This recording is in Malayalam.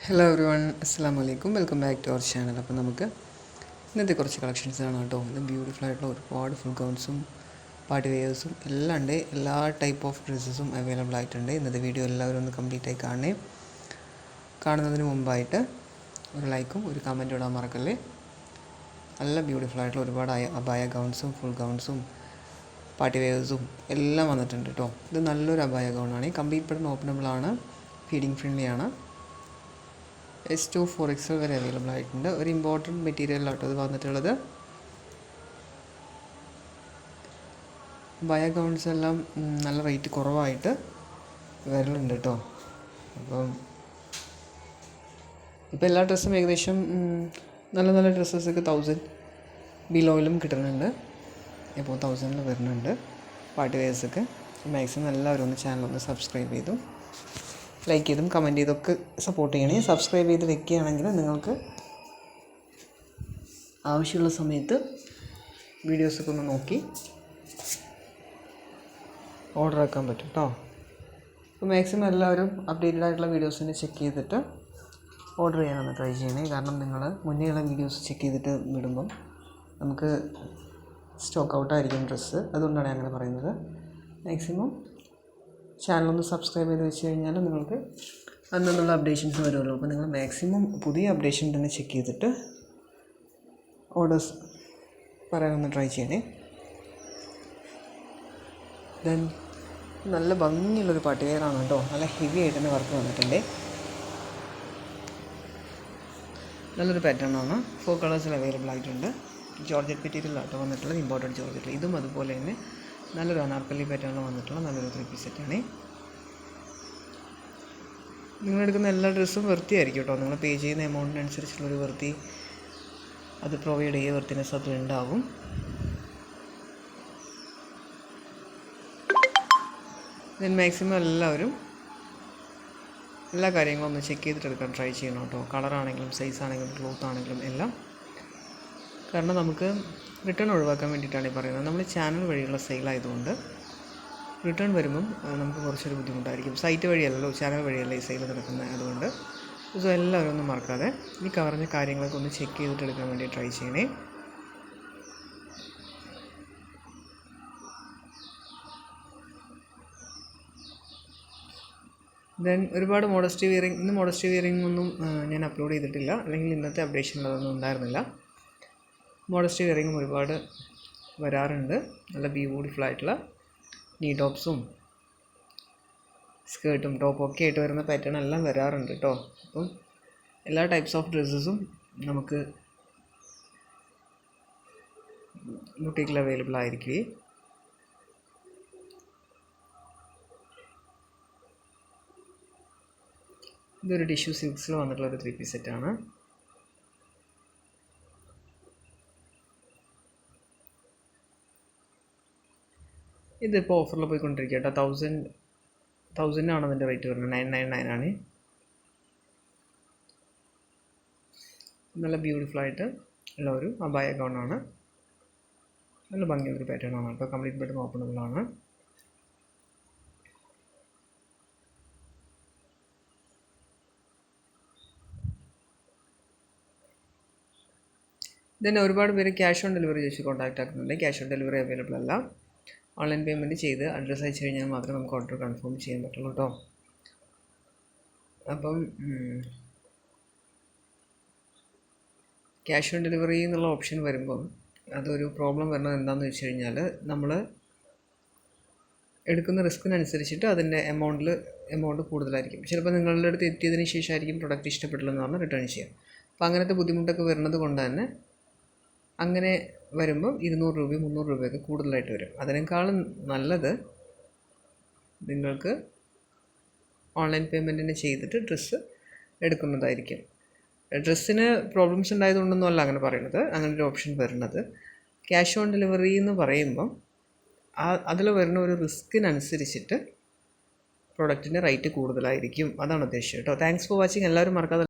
ഹലോ എവരി വൺ, അസ്സാം വലൈക്കും. Welcome back to our channel. അപ്പോൾ നമുക്ക് ഇന്നത്തെ കുറച്ച് കളക്ഷൻസ് ആണ് കേട്ടോ. ഇത് ബ്യൂട്ടിഫുൾ ആയിട്ടുള്ള ഒരുപാട് ഫുൾ ഗൗൺസും പാർട്ടി വെയേഴ്സും എല്ലാം ഉണ്ട്. എല്ലാ ടൈപ്പ് ഓഫ് ഡ്രസ്സസും അവൈലബിൾ ആയിട്ടുണ്ട്. ഇന്നത്തെ വീഡിയോ എല്ലാവരും ഒന്ന് കംപ്ലീറ്റ് ആയി കാണുന്നതിന് മുമ്പായിട്ട് ഒരു ലൈക്കും ഒരു കമൻറ്റും ഇടാൻ മറക്കല്ലേ. നല്ല ബ്യൂട്ടിഫുൾ ആയിട്ടുള്ള ഒരുപാട് അബായ ഗൗൺസും ഫുൾ ഗൗൺസും പാർട്ടി വെയേഴ്സും എല്ലാം വന്നിട്ടുണ്ട് കേട്ടോ. ഇത് നല്ലൊരു അബായ ഗൗണാണ്. കംപ്ലീറ്റ് ബട്ടൺ ഓപ്പണബിൾ ആണ്, ഫീഡിങ് ഫ്രണ്ട്ലി ആണ്. S2 4XL വരെ അവൈലബിൾ ആയിട്ടുണ്ട്. ഒരു ഇമ്പോർട്ടൻറ്റ് മെറ്റീരിയലാട്ടോ ഇത് വന്നിട്ടുള്ളത്. ബയ ഗൗൺസ് എല്ലാം നല്ല റേറ്റ് കുറവായിട്ട് വരലുണ്ട് കേട്ടോ. അപ്പം ഇപ്പോൾ എല്ലാ ഡ്രസ്സും ഏകദേശം നല്ല നല്ല ഡ്രസ്സസൊക്കെ 1000 ബിലോയിലും കിട്ടുന്നുണ്ട്. ഇപ്പോൾ 1000 വരുന്നുണ്ട് പാർട്ടി വെയേഴ്സൊക്കെ. മാക്സിമം എല്ലാവരും ഒന്ന് ചാനലൊന്ന് സബ്സ്ക്രൈബ് ചെയ്തു ലൈക്ക് ചെയ്തും കമൻറ്റ് ചെയ്തൊക്കെ സപ്പോർട്ട് ചെയ്യണേ. സബ്സ്ക്രൈബ് ചെയ്ത് വെക്കുകയാണെങ്കിൽ നിങ്ങൾക്ക് ആവശ്യമുള്ള സമയത്ത് വീഡിയോസൊക്കെ ഒന്ന് നോക്കി ഓർഡർ ആക്കാൻ പറ്റും കേട്ടോ. അപ്പോൾ മാക്സിമം എല്ലാവരും അപ്ഡേറ്റഡ് ആയിട്ടുള്ള വീഡിയോസിനെ ചെക്ക് ചെയ്തിട്ട് ഓർഡർ ചെയ്യാനൊന്ന് ട്രൈ ചെയ്യണേ. കാരണം നിങ്ങൾ മുന്നേയുള്ള വീഡിയോസ് ചെക്ക് ചെയ്തിട്ട് വിടുമ്പം നമുക്ക് സ്റ്റോക്ക് ഔട്ടായിരിക്കും ഡ്രസ്സ്. അതുകൊണ്ടാണ് അങ്ങനെ പറയുന്നത്. മാക്സിമം ചാനലൊന്ന് സബ്സ്ക്രൈബ് ചെയ്ത് വെച്ച് കഴിഞ്ഞാൽ നിങ്ങൾക്ക് അന്നുള്ള അപ്ഡേഷൻസ് വരുമല്ലോ. അപ്പോൾ നിങ്ങൾ മാക്സിമം പുതിയ അപ്ഡേഷൻ തന്നെ ചെക്ക് ചെയ്തിട്ട് ഓർഡേഴ്സ് പറയാനൊന്ന് ട്രൈ ചെയ്യണേ. ദെൻ നല്ല ഭംഗിയുള്ളൊരു പാർട്ടി വെയറാണ് കേട്ടോ. നല്ല ഹെവി ആയിട്ട് തന്നെ വർക്ക് വന്നിട്ടുണ്ട്. നല്ലൊരു പാറ്റേണാണ്. 4 കളേഴ്സിൽ അവൈലബിൾ ആയിട്ടുണ്ട്. ജോർജറ്റ് മെറ്റീരിയലാട്ടോ വന്നിട്ടുള്ളത്, ഇമ്പോർട്ടൻറ്റ് ജോർജറ്റ്. ഇതും അതുപോലെ തന്നെ നല്ലൊരു അനാർക്കലി പാറ്റേണിൽ വന്നിട്ടുള്ള നല്ലൊരു 3 പീസ് സെറ്റാണ്. നിങ്ങളെടുക്കുന്ന എല്ലാ ഡ്രസ്സും വൃത്തിയായിരിക്കും കേട്ടോ. നിങ്ങൾ പേ ചെയ്യുന്ന എമൗണ്ടിനനുസരിച്ചുള്ളൊരു വൃത്തി അത് പ്രൊവൈഡ് ചെയ്യുക, വൃത്തിനെസ് അത് ഉണ്ടാവും. ദെൻ മാക്സിമം എല്ലാവരും എല്ലാ കാര്യങ്ങളും ഒന്ന് ചെക്ക് ചെയ്തിട്ട് എടുക്കാൻ ട്രൈ ചെയ്യണം കേട്ടോ. കളറാണെങ്കിലും സൈസ് ആണെങ്കിലും ക്ലോത്ത് ആണെങ്കിലും എല്ലാം. കാരണം നമുക്ക് റിട്ടേൺ ഒഴിവാക്കാൻ വേണ്ടിയിട്ടാണ് ഈ പറയുന്നത്. നമ്മൾ ചാനൽ വഴിയുള്ള സെയിലായതുകൊണ്ട് റിട്ടേൺ വരുമ്പം നമുക്ക് കുറച്ചൊരു ബുദ്ധിമുട്ടായിരിക്കും. സൈറ്റ് വഴിയല്ലല്ലോ, ചാനൽ വഴിയല്ല ഈ സെയിൽ നടക്കുന്നത്. അതുകൊണ്ട് സോ എല്ലാവരും ഒന്നും മറക്കാതെ ഈ പറഞ്ഞ കാര്യങ്ങളൊക്കെ ഒന്ന് ചെക്ക് ചെയ്തിട്ട് എടുക്കാൻ വേണ്ടി ട്രൈ ചെയ്യണേ. ദെൻ ഒരുപാട് മോഡസ്റ്റി വിയറിങ്, ഇന്ന് മോഡസ്റ്റി വിയറിങ് ഒന്നും ഞാൻ അപ്ലോഡ് ചെയ്തിട്ടില്ല, അല്ലെങ്കിൽ ഇന്നത്തെ അപ്ഡേഷനിലതൊന്നും ഉണ്ടായിരുന്നില്ല. മോഡസ്റ്റി വിയറിങ്ങും ഒരുപാട് വരാറുണ്ട്. നല്ല ബ്യൂട്ടിഫുൾ ആയിട്ടുള്ള നീ ടോപ്സും സ്കേർട്ടും ടോപ്പും ഒക്കെ ആയിട്ട് വരുന്ന പാറ്റേൺ എല്ലാം വരാറുണ്ട് കേട്ടോ. അപ്പം എല്ലാ ടൈപ്സ് ഓഫ് ഡ്രസ്സസും നമുക്ക് ബുട്ടീക്കിൽ അവൈലബിൾ ആയിരിക്കും. ഇതൊരു ടിഷ്യൂ സിൽക്സിൽ വന്നിട്ടുള്ള ഒരു 3 പീസ് സെറ്റാണ്. ഇതിപ്പോൾ ഓഫറിൽ പോയിക്കൊണ്ടിരിക്കുക കേട്ടോ. 1000 ആണ് അതിൻ്റെ റേറ്റ് വരുന്നത്. 999 ആണ്. നല്ല ബ്യൂട്ടിഫുൾ ആയിട്ട് ഉള്ള ഒരു അബായ ഗൗണാണ്. നല്ല ഭംഗിയുള്ളൊരു പാറ്റേൺ ആണ് കേട്ടോ. കംപ്ലീറ്റ് ബട്ടൺ ഓപ്പണബിൾ ആണ്. ഇതിന് ഒരുപാട് പേര് ക്യാഷ് ഓൺ ഡെലിവറി ചോദിച്ച് കോൺടാക്റ്റ് ആക്കുന്നുണ്ട്. ക്യാഷ് ഓൺ ഡെലിവറി അവൈലബിൾ അല്ല. ഓൺലൈൻ പേയ്മെൻറ്റ് ചെയ്ത് അഡ്രസ്സ് അയച്ചു കഴിഞ്ഞാൽ മാത്രമേ നമുക്ക് ഓർഡർ കൺഫേം ചെയ്യാൻ പറ്റുള്ളൂ കേട്ടോ. അപ്പം ക്യാഷ് ഓൺ ഡെലിവറി എന്നുള്ള ഓപ്ഷൻ വരുമ്പം അതൊരു പ്രോബ്ലം വരുന്നത് എന്താണെന്ന് വെച്ച് കഴിഞ്ഞാൽ നമ്മൾ എടുക്കുന്ന റിസ്കിനനുസരിച്ചിട്ട് അതിൻ്റെ എമൗണ്ട് കൂടുതലായിരിക്കും. ചിലപ്പോൾ നിങ്ങളുടെ അടുത്ത് എത്തിയതിന് ശേഷമായിരിക്കും പ്രൊഡക്റ്റ് ഇഷ്ടപ്പെട്ടില്ലെന്ന് പറഞ്ഞാൽ റിട്ടേൺ ചെയ്യാം. അപ്പോൾ അങ്ങനത്തെ ബുദ്ധിമുട്ടൊക്കെ വരുന്നത് കൊണ്ട് തന്നെ അങ്ങനെ വരുമ്പം 200 രൂപയും 300 രൂപയൊക്കെ കൂടുതലായിട്ട് വരും. അതിനേക്കാളും നല്ലത് നിങ്ങൾക്ക് ഓൺലൈൻ പേയ്മെൻറ്റിന് ചെയ്തിട്ട് ഡ്രസ്സ് എടുക്കുന്നതായിരിക്കും. ഡ്രസ്സിന് പ്രോബ്ലംസ് ഉണ്ടായതുകൊണ്ടൊന്നും അല്ല അങ്ങനെ പറയുന്നത്, അങ്ങനെ ഒരു ഓപ്ഷൻ വരുന്നത്. ക്യാഷ് ഓൺ ഡെലിവറി എന്ന് പറയുമ്പം അതിൽ വരുന്ന ഒരു റിസ്കിനനുസരിച്ചിട്ട് പ്രൊഡക്റ്റിൻ്റെ റേറ്റ് കൂടുതലായിരിക്കും. അതാണ് ഉദ്ദേശിച്ചത് കേട്ടോ. Thanks for watching. എല്ലാവരും മറക്കാതെ